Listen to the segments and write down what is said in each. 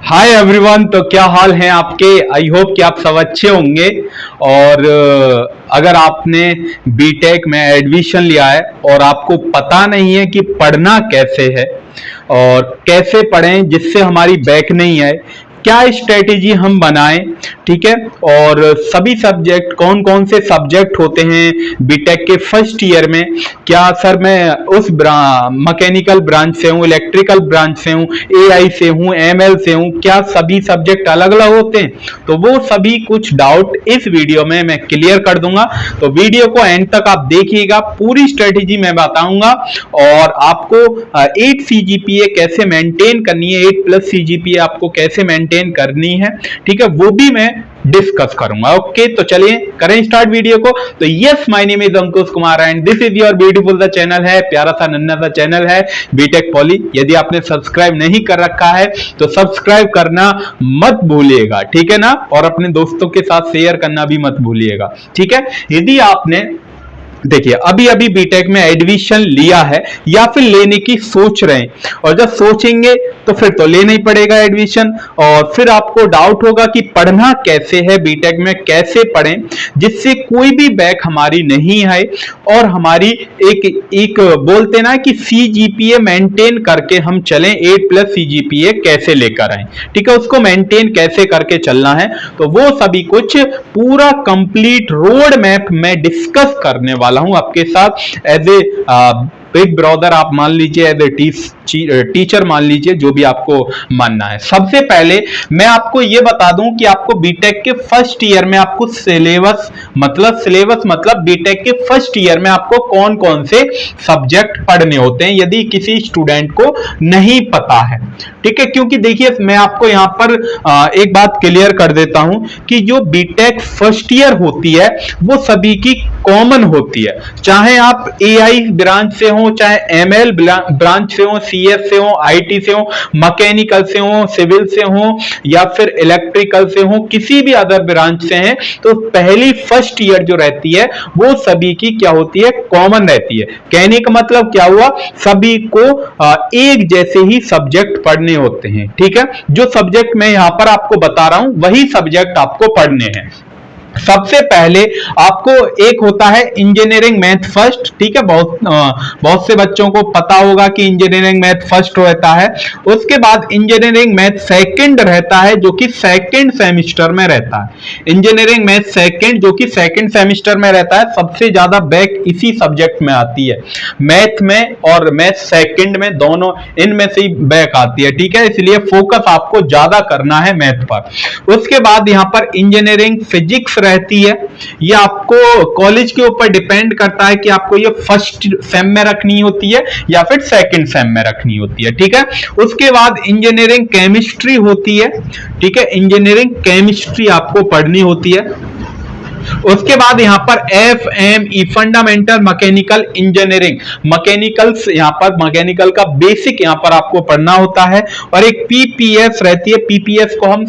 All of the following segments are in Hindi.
Hi everyone. तो क्या हाल है आपके। आई होप कि आप सब अच्छे होंगे। और अगर आपने बीटेक में एडमिशन लिया है और आपको पता नहीं है कि पढ़ना कैसे है और कैसे पढ़ें जिससे हमारी बैक नहीं आए, क्या स्ट्रेटेजी हम बनाएं, ठीक है। और सभी सब्जेक्ट कौन कौन से सब्जेक्ट होते हैं बीटेक के फर्स्ट ईयर में, क्या सर मैं उस मैकेनिकल ब्रांच से हूँ, इलेक्ट्रिकल ब्रांच से हूँ, एआई से हूँ, एमएल से हूँ, क्या सभी सब्जेक्ट अलग अलग होते हैं। तो वो सभी कुछ डाउट इस वीडियो में मैं क्लियर कर दूंगा। तो वीडियो को एंड तक आप देखिएगा, पूरी स्ट्रेटेजी मैं बताऊंगा और आपको 8 सीजीपीए कैसे मेंटेन करनी है, 8+ सीजीपीए आपको कैसे मेंटेन करनी है, ठीक है, वो भी मैं डिस्कस करूंगा। ओके, तो चलिए करें स्टार्ट वीडियो को। तो yes, my name is Ankush Kumar and this is your beautiful the channel है, प्यारा सा नन्ना सा चैनल है बीटेक पॉली। यदि आपने सब्सक्राइब नहीं कर रखा है तो सब्सक्राइब करना मत भूलिएगा, ठीक है ना, और अपने दोस्तों के साथ शेयर करना भी मत भूलिएगा, ठीक है। यदि आपने देखिए अभी अभी बीटेक में एडमिशन लिया है या फिर लेने की सोच रहे हैं, और जब सोचेंगे तो फिर तो लेना ही पड़ेगा एडमिशन, और फिर आपको डाउट होगा कि पढ़ना कैसे है, बीटेक में कैसे पढ़ें जिससे कोई भी बैक हमारी नहीं आए और हमारी एक बोलते ना कि सीजीपीए मेंटेन करके हम चलें, 8+ सीजीपीए कैसे लेकर आए, ठीक है, उसको मेंटेन कैसे करके चलना है। तो वो सभी कुछ पूरा कंप्लीट रोड मैप में डिस्कस करने वाला हूं आपके साथ एज ए बिग ब्रदर, आप मान लीजिए, एज ए टीचर मान लीजिए, जो भी आपको मानना है। सबसे पहले मैं आपको यह बता दूं कि आपको बीटेक के फर्स्ट ईयर में आपको सिलेबस मतलब बीटेक के फर्स्ट ईयर में आपको कौन कौन से सब्जेक्ट पढ़ने होते हैं, यदि किसी स्टूडेंट को नहीं पता है, ठीक है। क्योंकि देखिए मैं आपको यहां पर एक बात क्लियर कर देता हूं कि जो बीटेक फर्स्ट ईयर होती है वो सभी की कॉमन होती है, चाहे आप एआई ब्रांच से हो, चाहे एमएल ब्रांच से हो, सीएस से हो, आईटी से हो, मैकेनिकल से हो, सिविल से हो, या फिर इलेक्ट्रिकल से हो, किसी भी अदर ब्रांच से हैं, तो पहली फर्स्ट ईयर जो रहती है वो सभी की क्या होती है, कॉमन रहती है। कहने का मतलब क्या हुआ, सभी को एक जैसे ही सब्जेक्ट पढ़ने होते हैं, ठीक है। जो सब्जेक्ट मैं यहां पर आपको बता रहा हूं वही सब्जेक्ट आपको पढ़ने हैं। सबसे पहले आपको एक होता है इंजीनियरिंग मैथ फर्स्ट, ठीक है, बहुत से बच्चों को पता होगा कि इंजीनियरिंग मैथ फर्स्ट रहता है। उसके बाद इंजीनियरिंग मैथ सेकंड रहता है, जो कि सेकंड सेमेस्टर में रहता है। इंजीनियरिंग मैथ सेकंड जो कि सेकंड सेमेस्टर में रहता है, सबसे ज्यादा बैक इसी सब्जेक्ट में आती है, मैथ में और मैथ सेकंड में, दोनों इनमें से ही बैक आती है, ठीक है। इसलिए फोकस आपको ज्यादा करना है मैथ पर। उसके बाद यहां पर इंजीनियरिंग फिजिक्स रहती है, ये आपको कॉलेज के ऊपर डिपेंड करता है कि आपको ये फर्स्ट सेम में रखनी होती है या फिर सेकंड सेम में रखनी होती है, ठीक है। उसके बाद इंजीनियरिंग केमिस्ट्री होती है, ठीक है, इंजीनियरिंग केमिस्ट्री आपको पढ़नी होती है। उसके बाद यहां पर FME fundamental mechanical engineering, mechanicals, यहां पर मैकेनिकल का बेसिक यहां पर आपको पढ़ना होता है। और एक PPS रहती है, PPS को हम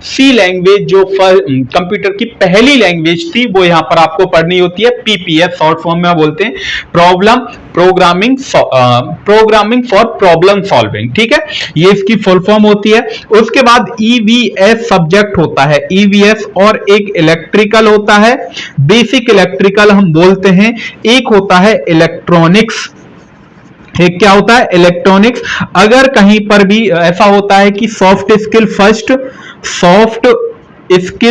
सी लैंग्वेज, जो कंप्यूटर की पहली लैंग्वेज थी, वो यहां पर आपको पढ़नी होती है। PPS शॉर्ट फॉर्म में बोलते हैं, प्रोग्रामिंग फॉर प्रॉब्लम सॉल्विंग, ठीक है, ये इसकी फुल फॉर्म होती है। उसके बाद EVS सब्जेक्ट होता है, EVS, और एक इलेक्ट्रिकल होता है, बेसिक इलेक्ट्रिकल हम बोलते हैं। एक होता है इलेक्ट्रॉनिक्स, एक क्या होता है, इलेक्ट्रॉनिक्स। अगर कहीं पर भी ऐसा होता है कि सॉफ्ट स्किल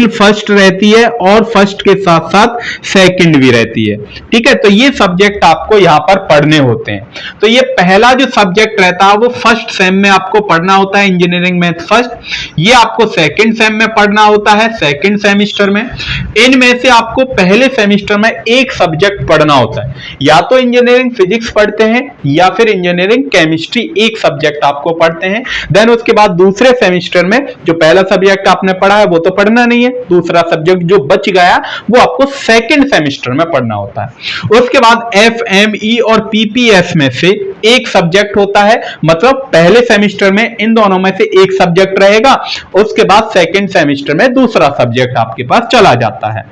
फर्स्ट रहती है और फर्स्ट के साथ साथ सेकंड भी रहती है, ठीक है। तो ये सब्जेक्ट आपको यहां पर पढ़ने होते हैं। तो ये पहला जो सब्जेक्ट रहता है वो फर्स्ट सेम में आपको पढ़ना होता है, इंजीनियरिंग मैथ फर्स्ट। ये आपको सेकंड सेम में पढ़ना होता है, सेकंड सेमेस्टर में। इनमें से आपको पहले सेमेस्टर में एक सब्जेक्ट पढ़ना होता है, या तो इंजीनियरिंग फिजिक्स पढ़ते हैं या फिर इंजीनियरिंग केमिस्ट्री, एक सब्जेक्ट आपको पढ़ते हैं। देन उसके बाद दूसरे सेमेस्टर में जो पहला सब्जेक्ट आपने पढ़ा है वो तो पढ़ना नहीं है, दूसरा सब्जेक्ट जो बच गया वो आपको सेकंड सेमेस्टर में पढ़ना होता है। उसके बाद FME और PPS में से एक सब्जेक्ट होता है, मतलब पहले सेमेस्टर में इन दोनों में से एक सब्जेक्ट रहेगा, उसके बाद सेकंड सेमेस्टर में दूसरा सब्जेक्ट आपके पास चला जाता है।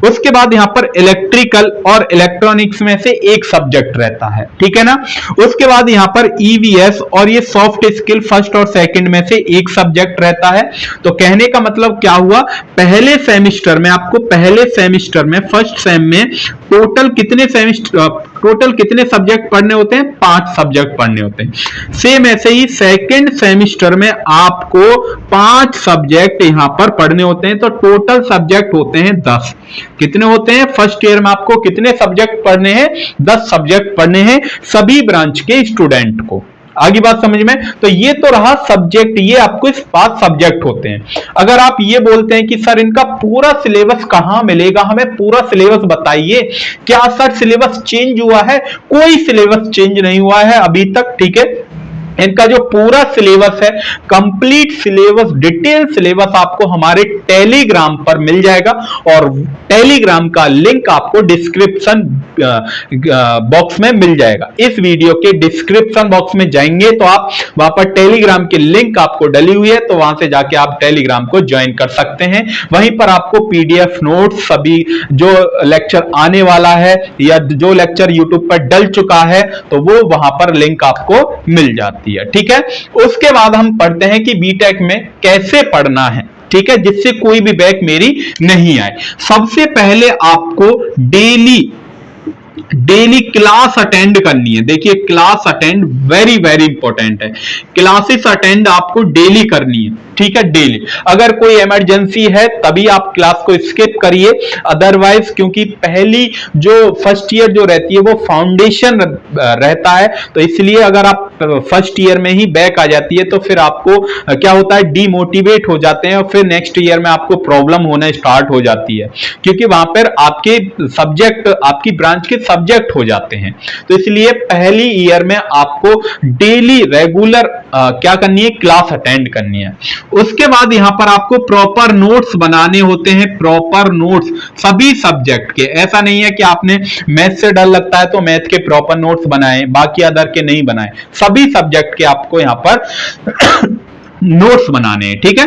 उसके बाद यहां पर इलेक्ट्रिकल और इलेक्ट्रॉनिक्स में से एक सब्जेक्ट रहता है, ठीक है ना। उसके बाद यहां पर ईवीएस और ये सॉफ्ट स्किल फर्स्ट और सेकंड में से एक सब्जेक्ट रहता है। तो कहने का मतलब क्या हुआ, पहले सेमेस्टर में आपको फर्स्ट सेम में टोटल कितने सब्जेक्ट पढ़ने होते हैं, 5 सब्जेक्ट पढ़ने होते हैं। सेम ऐसे ही सेकंड सेमेस्टर में आपको 5 सब्जेक्ट यहां पर पढ़ने होते हैं, तो टोटल सब्जेक्ट होते हैं 10। कितने होते हैं, फर्स्ट ईयर में आपको कितने सब्जेक्ट पढ़ने हैं, 10 सब्जेक्ट पढ़ने हैं सभी ब्रांच के स्टूडेंट को। आगे बात समझ में। तो ये तो रहा सब्जेक्ट, ये आपको इस 5 सब्जेक्ट होते हैं। अगर आप ये बोलते हैं कि सर इनका पूरा सिलेबस कहां मिलेगा, हमें पूरा सिलेबस बताइए, क्या सर सिलेबस चेंज हुआ है, कोई सिलेबस चेंज नहीं हुआ है अभी तक, ठीक है। इनका जो पूरा सिलेबस है, कंप्लीट सिलेबस, डिटेल सिलेबस आपको हमारे टेलीग्राम पर मिल जाएगा, और टेलीग्राम का लिंक आपको डिस्क्रिप्शन बॉक्स में मिल जाएगा। इस वीडियो के डिस्क्रिप्शन बॉक्स में जाएंगे तो आप वहां पर टेलीग्राम की लिंक आपको डली हुई है, तो वहां से जाके आप टेलीग्राम को ज्वाइन कर सकते हैं। वहीं पर आपको पीडीएफ नोट्स, सभी जो लेक्चर आने वाला है या जो लेक्चर यूट्यूब पर डल चुका है, तो वो वहां पर लिंक आपको मिल जाती है, ठीक है। उसके बाद हम पढ़ते हैं कि बीटेक में कैसे पढ़ना है, ठीक है, जिससे कोई भी बैक मेरी नहीं आए। सबसे पहले आपको डेली क्लास अटेंड करनी है। देखिए class attend very very important है, क्लासेस अटेंड आपको डेली करनी है, ठीक है, डेली। अगर कोई इमरजेंसी है तभी आप क्लास को स्किप करिए, अदरवाइज क्योंकि पहली जो फर्स्ट ईयर जो रहती है वो फाउंडेशन रहता है, तो इसलिए अगर आप फर्स्ट ईयर में ही बैक आ जाती है तो फिर आपको क्या होता है, डीमोटिवेट हो जाते हैं, और फिर नेक्स्ट ईयर में आपको प्रॉब्लम होना स्टार्ट हो जाती है, क्योंकि वहां पर आपके सब्जेक्ट, आपकी ब्रांच के सब्जेक्ट हो जाते हैं। तो इसलिए पहली ईयर में आपको डेली रेगुलर क्या करनी है, क्लास अटेंड करनी है। उसके बाद यहां पर आपको प्रॉपर नोट्स बनाने होते हैं, प्रॉपर नोट्स सभी सब्जेक्ट के। ऐसा नहीं है कि आपने मैथ से डर लगता है तो मैथ के प्रॉपर नोट्स बनाए, बाकी अदर के नहीं बनाए, सभी सब्जेक्ट के आपको यहां पर नोट्स बनाने हैं, ठीक है।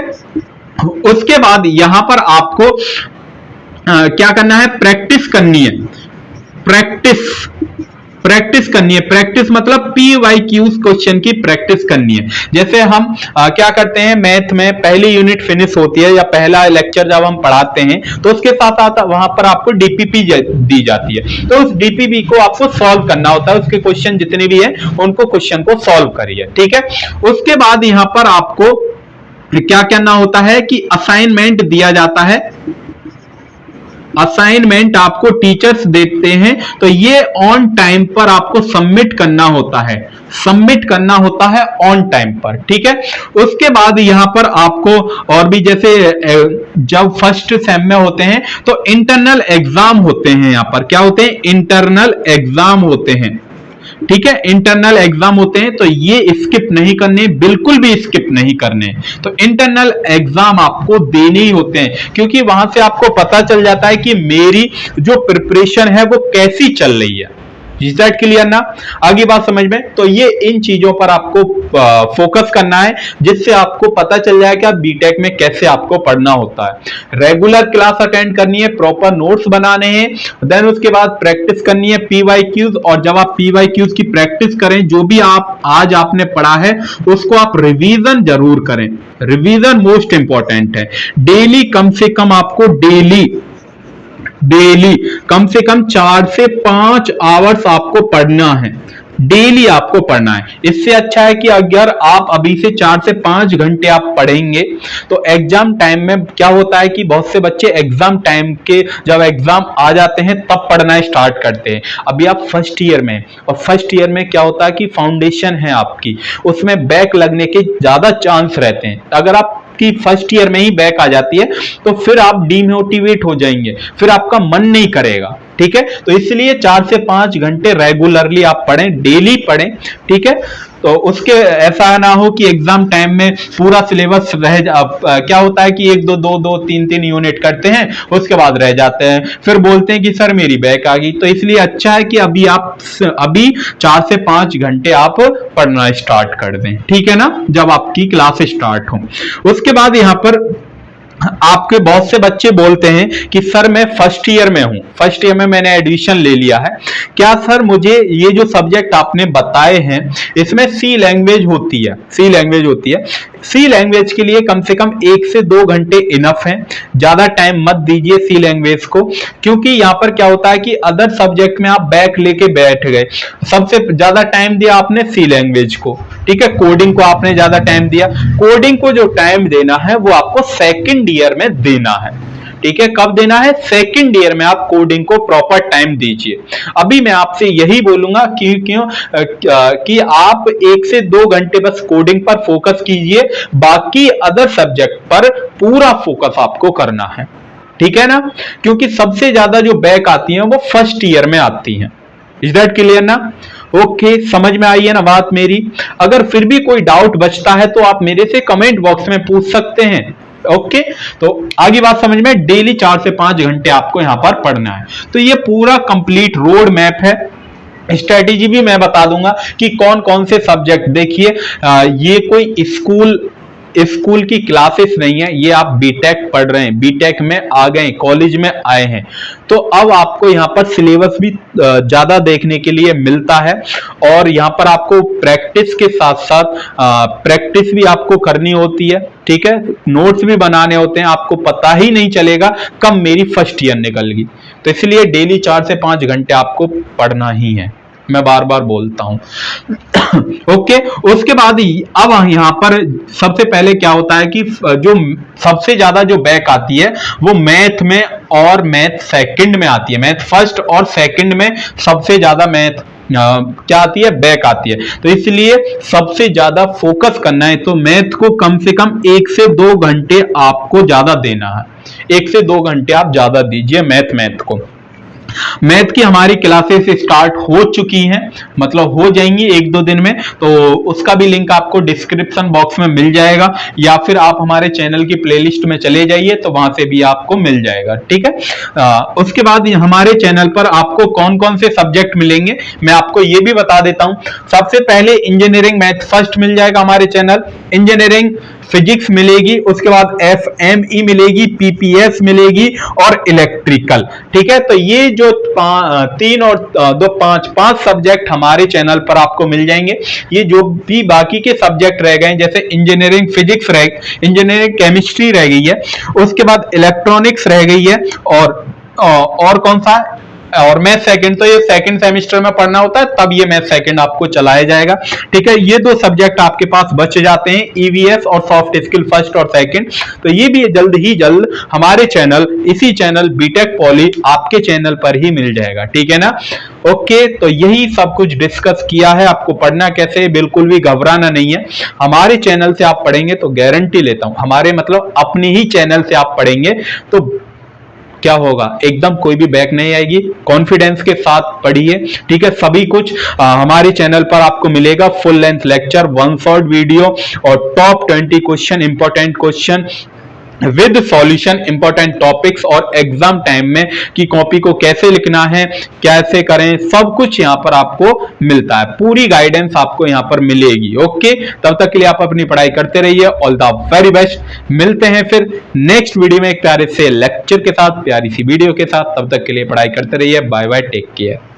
उसके बाद यहां पर आपको क्या करना है, प्रैक्टिस करनी है, प्रैक्टिस करनी है। प्रैक्टिस मतलब PYQs क्वेश्चन की प्रैक्टिस करनी है। जैसे हम क्या करते हैं, मैथ में पहली यूनिट फिनिश होती है या पहला लेक्चर जब हम पढ़ाते हैं तो उसके साथ साथ वहां पर आपको डीपीपी दी जाती है, तो उस डीपीपी को आपको सॉल्व करना होता है, उसके क्वेश्चन जितने भी हैं उनको क्वेश्चन को सॉल्व करिए, ठीक है। उसके बाद यहां पर आपको क्या करना होता है कि असाइनमेंट दिया जाता है, असाइनमेंट आपको टीचर्स देते हैं, तो ये ऑन टाइम पर आपको सबमिट करना होता है, सबमिट करना होता है ऑन टाइम पर, ठीक है। उसके बाद यहां पर आपको और भी, जैसे जब फर्स्ट सेम में होते हैं तो इंटरनल एग्जाम होते हैं, यहां पर क्या होते हैं, इंटरनल एग्जाम होते हैं, ठीक है, इंटरनल एग्जाम होते हैं, तो ये स्किप नहीं करने, बिल्कुल भी स्किप नहीं करने। तो इंटरनल एग्जाम आपको देने ही होते हैं, क्योंकि वहां से आपको पता चल जाता है कि मेरी जो प्रिपरेशन है वो कैसी चल रही है। इज दैट क्लियर ना, आगे बात समझ में। तो ये इन चीजों पर आपको फोकस करना है, जिससे आपको पता चल जाए कि आप बीटेक में कैसे आपको पढ़ना होता है। रेगुलर क्लास अटेंड करनी है, प्रॉपर नोट्स बनाने हैं, देन उसके बाद प्रैक्टिस करनी है PYQs, और जब आप PYQs की प्रैक्टिस करें, जो भी आप आज आपने पढ़ा है उसको आप रिवीजन जरूर करें, रिवीजन मोस्ट इंपॉर्टेंट है। डेली कम से कम आपको डेली कम से कम 4 से 5 आवर्स आपको पढ़ना है, डेली आपको पढ़ना है। इससे अच्छा है कि अगर आप अभी से 4 से 5 घंटे आप पढ़ेंगे तो एग्जाम टाइम में क्या होता है कि बहुत से बच्चे एग्जाम टाइम के, जब एग्जाम आ जाते हैं तब पढ़ना स्टार्ट करते हैं। अभी आप फर्स्ट ईयर में, और फर्स्ट ईयर में क्या होता है कि फाउंडेशन है आपकी, उसमें बैक लगने के ज्यादा चांस रहते हैं। अगर आप कि फर्स्ट ईयर में ही बैक आ जाती है तो फिर आप डीमोटिवेट हो जाएंगे, फिर आपका मन नहीं करेगा, ठीक है। तो इसलिए 4 से 5 घंटे रेगुलरली आप पढ़ें, डेली पढ़ें, ठीक है। तो उसके ऐसा ना हो कि एग्जाम टाइम में पूरा सिलेबस क्या होता है कि एक दो दो दो तीन तीन यूनिट करते हैं, उसके बाद रह जाते हैं, फिर बोलते हैं कि सर मेरी बैक आ गई। तो इसलिए अच्छा है कि अभी 4 से 5 घंटे आप पढ़ना स्टार्ट कर दें, ठीक है ना, जब आपकी क्लास स्टार्ट हो। उसके बाद यहाँ पर आपके बहुत से बच्चे बोलते हैं कि सर मैं फर्स्ट ईयर में हूं, फर्स्ट ईयर में मैंने एडमिशन ले लिया है, क्या सर मुझे ये जो सब्जेक्ट आपने बताए हैं इसमें सी लैंग्वेज होती है, सी लैंग्वेज होती है, सी लैंग्वेज के लिए कम से कम 1 से 2 घंटे इनफ है, ज्यादा टाइम मत दीजिए सी लैंग्वेज को, क्योंकि यहां पर क्या होता है कि अदर सब्जेक्ट में आप बैक लेके बैठ गए, सबसे ज्यादा टाइम दिया आपने सी लैंग्वेज को, ठीक है, कोडिंग को आपने ज्यादा टाइम दिया, कोडिंग को जो टाइम देना है वो आपको सेकंड ईयर में देना है, ठीक है, कब देना है, सेकंड ईयर में आप कोडिंग को प्रॉपर टाइम दीजिए। अभी मैं आपसे यही बोलूंगा कि आप 1 से 2 घंटे बस कोडिंग पर फोकस कीजिए, बाकी अदर सब्जेक्ट पर पूरा फोकस आपको करना है, ठीक है ना, क्योंकि सबसे ज्यादा जो बैक आती है वो फर्स्ट ईयर में आती है। इज दैट क्लियर ना? ओके, समझ में आई है ना बात मेरी? अगर फिर भी कोई डाउट बचता है तो आप मेरे से कमेंट बॉक्स में पूछ सकते हैं। ओके, तो आगे बात समझ में, डेली 4 से 5 घंटे आपको यहां पर पढ़ना है। तो ये पूरा कंप्लीट रोड मैप है, स्ट्रेटेजी भी मैं बता दूंगा कि कौन कौन से सब्जेक्ट, देखिए ये कोई स्कूल की क्लासेस नहीं है, ये आप बीटेक पढ़ रहे हैं, बीटेक में आ गए, कॉलेज में आए हैं, तो अब आपको यहाँ पर सिलेबस भी ज्यादा देखने के लिए मिलता है, और यहाँ पर आपको प्रैक्टिस के साथ साथ प्रैक्टिस भी आपको करनी होती है, ठीक है, नोट्स भी बनाने होते हैं, आपको पता ही नहीं चलेगा कब मेरी फर्स्ट ईयर निकल गई। तो इसलिए डेली 4 से 5 घंटे आपको पढ़ना ही है, मैं बार बार बोलता हूं। ओके, उसके बाद अब यहां पर सबसे पहले क्या होता है कि जो सबसे ज्यादा जो बैक आती है वो मैथ में और मैथ सेकंड में आती है, मैथ फर्स्ट और सेकंड में सबसे ज्यादा मैथ क्या आती है, बैक आती है। तो इसलिए सबसे ज्यादा फोकस करना है तो मैथ को कम से कम 1 से 2 घंटे आपको ज्यादा देना है, 1 से 2 घंटे आप ज्यादा दीजिए मैथ को। मैथ की हमारी क्लासेस स्टार्ट हो चुकी हैं, मतलब हो जाएंगी 1-2 दिन में, तो उसका भी लिंक आपको डिस्क्रिप्शन बॉक्स में मिल जाएगा, या फिर आप हमारे चैनल की प्लेलिस्ट में चले जाइए तो वहां से भी आपको मिल जाएगा, ठीक है। उसके बाद हमारे चैनल पर आपको कौन कौन से सब्जेक्ट मिलेंगे मैं आपको ये भी बता देता हूं। सबसे पहले इंजीनियरिंग मैथ फर्स्ट मिल जाएगा हमारे चैनल, इंजीनियरिंग फिजिक्स मिलेगी, उसके बाद FME मिलेगी, PPS मिलेगी और इलेक्ट्रिकल, ठीक है। तो ये जो 3 और 2 5 सब्जेक्ट हमारे चैनल पर आपको मिल जाएंगे। ये जो भी बाकी के सब्जेक्ट रह गए, जैसे इंजीनियरिंग फिजिक्स इंजीनियरिंग केमिस्ट्री रह गई है, उसके बाद इलेक्ट्रॉनिक्स रह गई है, और कौन सा, और मैथ सेकंड, तो ये सेकंड सेमेस्टर में पढ़ना होता है, तब ये मैथ सेकंड आपको चलाया जाएगा, ठीक है। ये 2 सब्जेक्ट आपके पास बच जाते हैं, EVS और सॉफ्ट स्किल फर्स्ट और सेकंड। तो ये भी जल्द हमारे चैनल, इसी चैनल बीटेक पॉली आपके चैनल पर ही मिल जाएगा, ठीक है ना। ओके, तो यही सब कुछ डिस्कस किया है। आपको पढ़ना कैसे है, बिल्कुल भी घबराना नहीं है। हमारे चैनल से आप पढ़ेंगे तो गारंटी लेता हूं, हमारे मतलब अपने ही चैनल से आप पढ़ेंगे तो क्या होगा, एकदम कोई भी बैक नहीं आएगी, कॉन्फिडेंस के साथ पढ़िए, ठीक है। सभी कुछ हमारे चैनल पर आपको मिलेगा, full length lecture, 1 short video और top 20 question, important question with solution, important topics, और एग्जाम टाइम में कि कॉपी को कैसे लिखना है, कैसे करें, सब कुछ यहाँ पर आपको मिलता है, पूरी गाइडेंस आपको यहाँ पर मिलेगी। ओके, तब तक के लिए आप अपनी पढ़ाई करते रहिए, ऑल द वेरी बेस्ट। मिलते हैं फिर नेक्स्ट वीडियो में एक प्यारे से लेक्चर के साथ, प्यारी सी वीडियो के साथ। तब तक के लिए पढ़ाई करते रहिए, बाय बाय, टेक केयर।